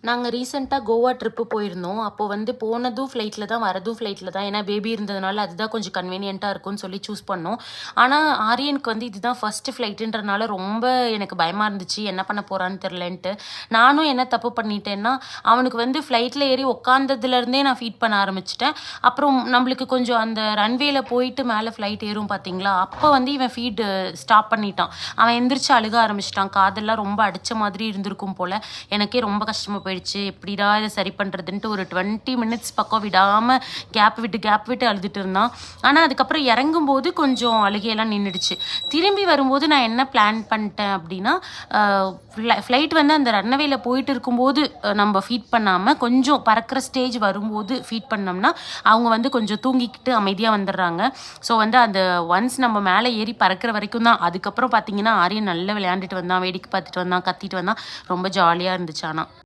நாங்க ரீசென்ட்டா கோவா ட்ரிப்பு போயிருந்தோம். அப்போ வந்து போனதும் ஃப்ளைட்ல தான், வரதும் ஃப்ளைட்ல தான். ஏன்னா பேபி இருந்ததுனால அதுதான் கொஞ்சம் கன்வீனியன்ட்டா இருக்கும்னு சொல்லி சூஸ் பண்ணோம். ஆனா ஆரியனுக்கு வந்து இதுதான் ஃபர்ஸ்ட் ஃப்ளைட்டுன்றனால ரொம்ப எனக்கு பயமா இருந்துச்சு. என்ன பண்ண போறான்னு தெரியலன்ட்டு. நானும் என்ன தப்பு பண்ணிட்டேன்னா, அவனுக்கு வந்து ஃப்ளைட்ல ஏறி உட்காந்ததுலேருந்தே நான் ஃபீட் பண்ண ஆரம்பிச்சுட்டேன். அப்புறம் நம்மளுக்கு கொஞ்சம் அந்த ரன்வேல போயிட்டு மேல ஃப்ளைட் ஏறும் பார்த்தீங்களா, அப்போ வந்து இவன் ஃபீடு ஸ்டாப் பண்ணிட்டான். அவன் எந்திரிச்சு அழுக ஆரம்பிச்சுட்டான். காதெல்லாம் ரொம்ப அடிச்ச மாதிரி இருந்திருக்கும் போல. எனக்கே ரொம்ப கஷ்டமா போயிடுச்சு. எப்படிடா இதை சரி பண்ணுறதுன்ட்டு ஒரு 20 மினிட்ஸ் பக்கம் விடாமல் கேப் விட்டு அழுதுட்டு இருந்தான். ஆனால் அதுக்கப்புறம் இறங்கும்போது கொஞ்சம் அழுகையெல்லாம் நின்றுடுச்சு. திரும்பி வரும்போது நான் என்ன பிளான் பண்ணிட்டேன் அப்படின்னா, ஃப்ளைட் வந்து அந்த ரன்னவேல போயிட்டு இருக்கும்போது நம்ம ஃபீட் பண்ணாமல் கொஞ்சம் பறக்கிற ஸ்டேஜ் வரும்போது ஃபீட் பண்ணோம்னா அவங்க வந்து கொஞ்சம் தூங்கிக்கிட்டு அமைதியாக வந்துடுறாங்க. ஸோ வந்து அந்த ஒன்ஸ் நம்ம மேலே ஏறி பறக்கிற வரைக்கும் தான். அதுக்கப்புறம் பார்த்தீங்கன்னா ஆரியன் நல்லா விளையாண்டுட்டு வந்தான், வேடிக்கை பார்த்துட்டு வந்தான், கத்திட்டு வந்தான். ரொம்ப ஜாலியாக இருந்துச்சு. ஆனால்